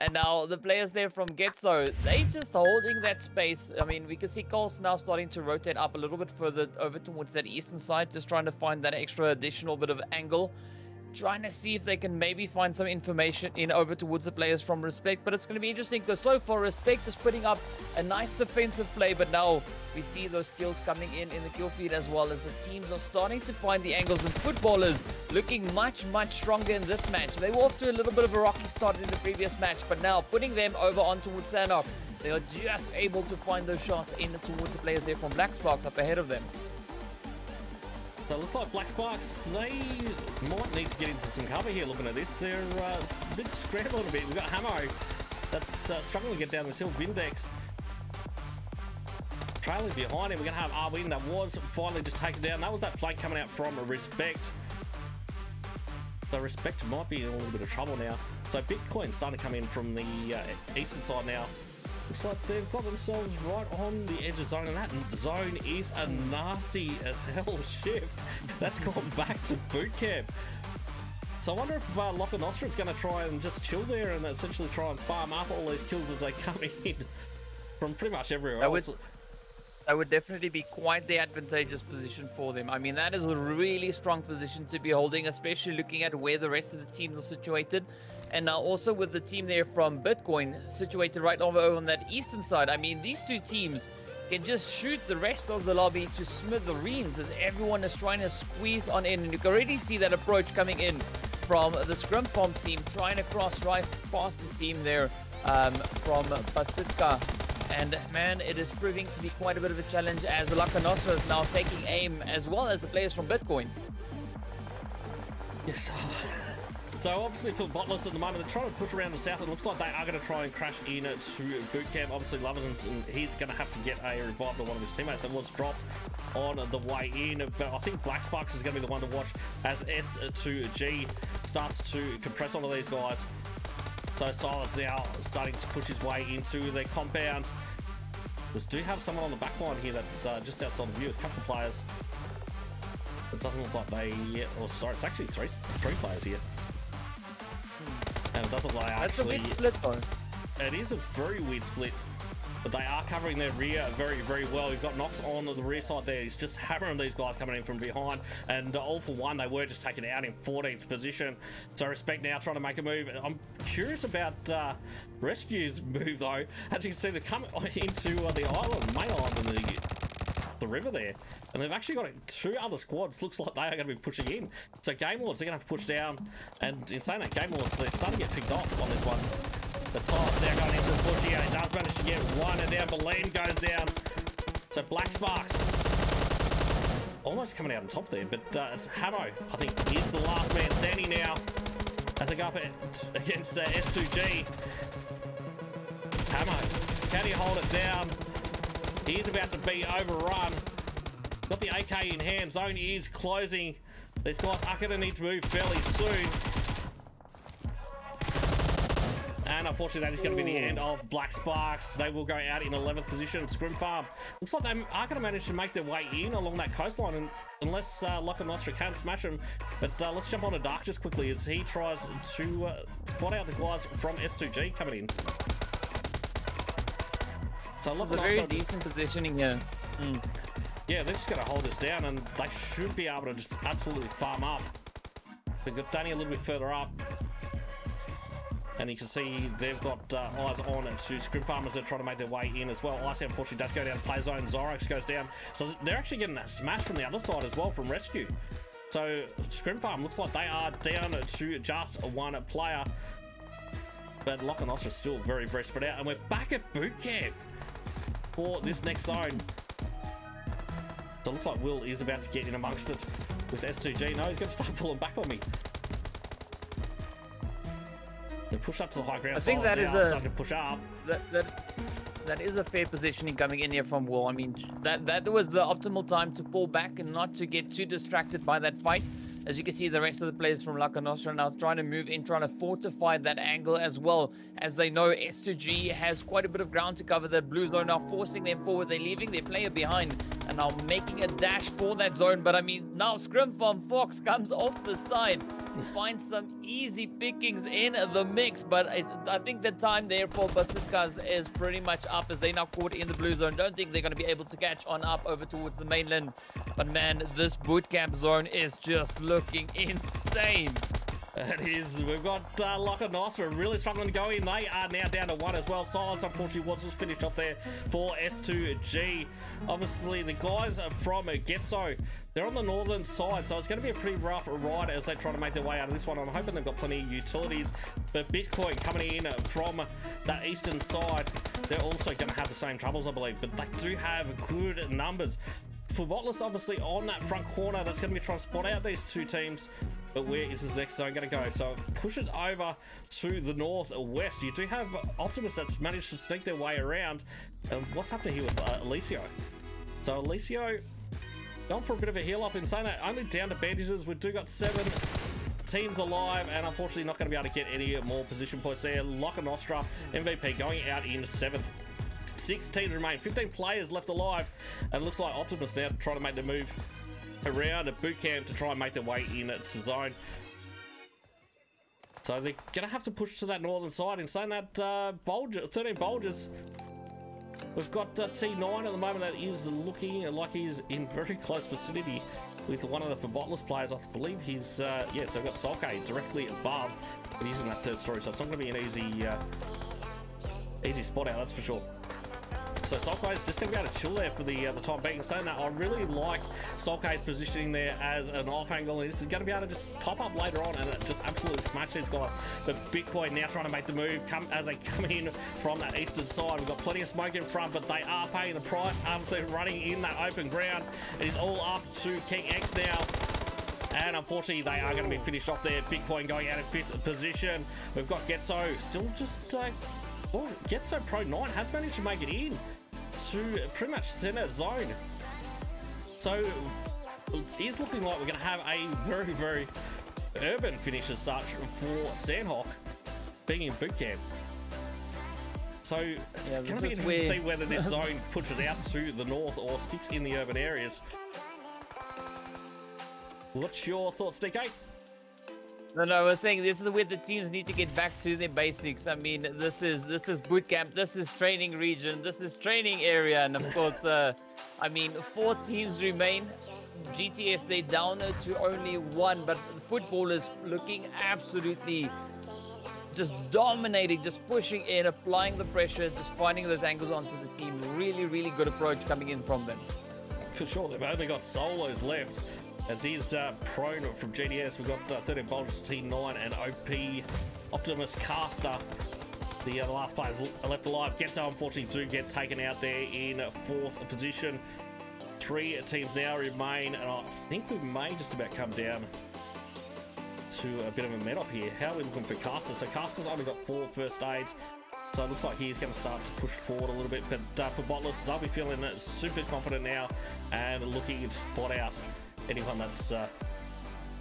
And now the players there from Getso, they just holding that space. I mean, we can see Coles now starting to rotate up a little bit further over towards that eastern side, just trying to find that extra additional bit of angle. Trying to see if they can maybe find some information in over towards the players from Respect. But it's going to be interesting because so far Respect is putting up a nice defensive play. But now we see those kills coming in the kill feed as well, as the teams are starting to find the angles. And Footballers looking much, much stronger in this match. They were off to a little bit of a rocky start in the previous match, but now putting them over on towards SANHOK, they are just able to find those shots in towards the players there from Black Sparks up ahead of them. So it looks like Black Sparks, they might need to get into some cover here looking at this. They're a bit scrambled a bit. We've got Hamo that's struggling to get down the hill. Vindex trailing behind him. We're going to have Arwin that was finally just taken down. That was that flank coming out from Respect. So Respect might be in a little bit of trouble now. So Bitcoin starting to come in from the eastern side now. Looks like they've got themselves right on the edge of zone, and that zone is a nasty as hell shift. That's gone back to Bootcamp. So I wonder if Locker Nostra is going to try and just chill there and essentially try and farm up all these kills as they come in from pretty much everywhere else. That would definitely be quite the advantageous position for them. I mean, that is a really strong position to be holding, especially looking at where the rest of the teams are situated. And now also with the team there from Bitcoin situated right over on that eastern side. I mean, these two teams can just shoot the rest of the lobby to smithereens as everyone is trying to squeeze on in. And you can already see that approach coming in from the Scrim Farm team, trying to cross right past the team there from Basitka. And man, it is proving to be quite a bit of a challenge as Laka Nostra is now taking aim, as well as the players from Bitcoin. Yes. So obviously for Botless at the moment, they're trying to push around the south. It looks like they are going to try and crash in to Bootcamp. Obviously Lovazin, he's going to have to get a revive to one of his teammates that was dropped on the way in. But I think Black Sparks is going to be the one to watch as S2G starts to compress onto these guys. So Silas now starting to push his way into their compound. We do have someone on the back line here that's just outside the view, a couple of players. It doesn't look like they, or sorry, it's actually three players here. And it doesn't look like that's a weird split though. It is a very weird split, but they are covering their rear very, very well. We've got Nox on the rear side there. He's just hammering these guys coming in from behind. And all for one, they were just taken out in 14th position. So Respect now trying to make a move. I'm curious about Rescue's move though. As you can see, they come into the island, main island, and the river there. And they've actually got two other squads. Looks like they are going to be pushing in. So Game Lords, they're going to have to push down. And in saying that, Game Lords, they're starting to get picked off on this one. But Silas now going into the push here. He does manage to get one, and down Belen goes down. So Black Sparks almost coming out on top there. But it's Hamo, I think, is the last man standing now as they go up against S2G. Hamo, can he hold it down? He is about to be overrun. Got the AK in hand. Zone is closing. These guys are going to need to move fairly soon. And unfortunately, that is going to be the end of Black Sparks. They will go out in 11th position. Scrim Farm. Looks like they are going to manage to make their way in along that coastline, and unless Locker Nostra can smash them. But let's jump on to Dark just quickly as he tries to spot out the guys from S2G coming in. So this is a very decent positioning here. Yeah, they're just going to hold this down, and they should be able to just absolutely farm up. They've got Danny a little bit further up. And you can see they've got eyes on to Scrim Farmers that are trying to make their way in as well. Ice unfortunately does go down play zone. Zorox goes down. So they're actually getting that smash from the other side as well from Rescue. So Scrim Farm looks like they are down to just one player. But Lock and Osh are still very, very spread out. And we're back at Bootcamp for this next zone. So it looks like Will is about to get in amongst it with S2G. No, he's going to start pulling back on me. They push up to the high ground. I think that is a to push up. That is a fair positioning coming in here from Will. I mean, that was the optimal time to pull back and not to get too distracted by that fight. As you can see, the rest of the players from Laka Nostra now trying to move in, trying to fortify that angle as well, as they know S2G has quite a bit of ground to cover. The Blues though now forcing them forward. They're leaving their player behind and now making a dash for that zone. But I mean, now Scrim Farm Fox comes off the side find some easy pickings in the mix, but I think the time there for Bazookas is pretty much up as they now caught in the blue zone. Don't think they're going to be able to catch on up over towards the mainland, but man, this bootcamp zone is just looking insane. It is. We've got Lock and Nostra really struggling to go in. They are now down to 1 as well. Silence, unfortunately, was just finished off there for S2G. Obviously, the guys from Getso, they're on the northern side, so it's going to be a pretty rough ride as they try to make their way out of this one. I'm hoping they've got plenty of utilities, but Bitcoin coming in from that eastern side, they're also going to have the same troubles, I believe, but they do have good numbers. Futbolist obviously on that front corner, that's going to be trying to spot out these two teams. But where is this next zone going to go? So it pushes over to the northwest. You do have Optimus that's managed to sneak their way around. And what's happening here with Alicio? So Alicio going for a bit of a heal off. In saying that, only down to bandages. We do got 7 teams alive, and unfortunately not going to be able to get any more position points there. Lock and Nostra MVP going out in 7th. 6 teams remain, 15 players left alive, and it looks like Optimus now trying to make the move around a boot camp to try and make their way in to zone. So they're gonna have to push to that northern side. In saying that, 13 Bulges, we've got T9 at the moment that is looking like he's in very close vicinity with one of the Futbolist players. I believe he's yeah, so we've got Solkay directly above, but he's in that 3rd story, so it's not gonna be an easy spot out, that's for sure. So Solkay is just going to be able to chill there for the time being. Saying that, I really like Solkay's positioning there as an off angle. He's going to be able to just pop up later on and just absolutely smash these guys. But Bitcoin now trying to make the move as they come in from that eastern side. We've got plenty of smoke in front, but they are paying the price. Absolutely running in that open ground. It is all up to King X now. And unfortunately, they are going to be finished off there. Bitcoin going out in 5th position. We've got Getso still just... well, Getso Pro 9 has managed to make it in to pretty much center zone. So it is looking like we're going to have a very, very urban finish as such for SANHOK being in bootcamp. So it's going to be interesting to see whether this zone pushes out to the north or sticks in the urban areas. What's your thoughts, DK? No, I was saying this is where the teams need to get back to their basics. I mean, this is bootcamp, this is training region, this is training area, and of course, I mean, 4 teams remain. GTS, they down to only 1, but football is looking absolutely just dominating, just pushing in, applying the pressure, just finding those angles onto the team. Really, really good approach coming in from them. For sure, they've only got solos left. As he's prone from GDS, we've got 13 Bulges, T9 and OP. Optimus Caster, the last players left alive. Getso, unfortunately, do get taken out there in 4th position. 3 teams now remain, and I think we may just about come down to a bit of a met-off here. How are we looking for Caster? So Caster's only got 4 first aids, so it looks like he's going to start to push forward a little bit. But for Futbolist, they'll be feeling super confident now and looking to spot out anyone that's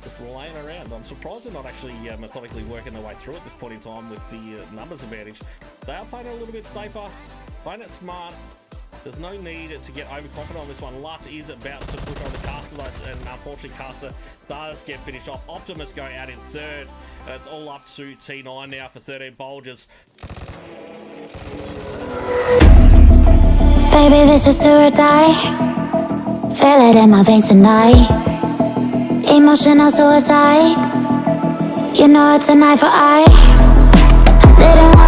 just laying around. I'm surprised they're not actually methodically working their way through at this point in time with the numbers advantage. They are playing a little bit safer, playing it smart. There's no need to get overconfident on this one. Lutz is about to push on the Caster, and unfortunately Caster does get finished off. Optimus going out in 3rd, and it's all up to T9 now for 13 Bulges. Baby, this is do or die. Feel it in my veins tonight. Emotional suicide. You know it's an eye for eye. I didn't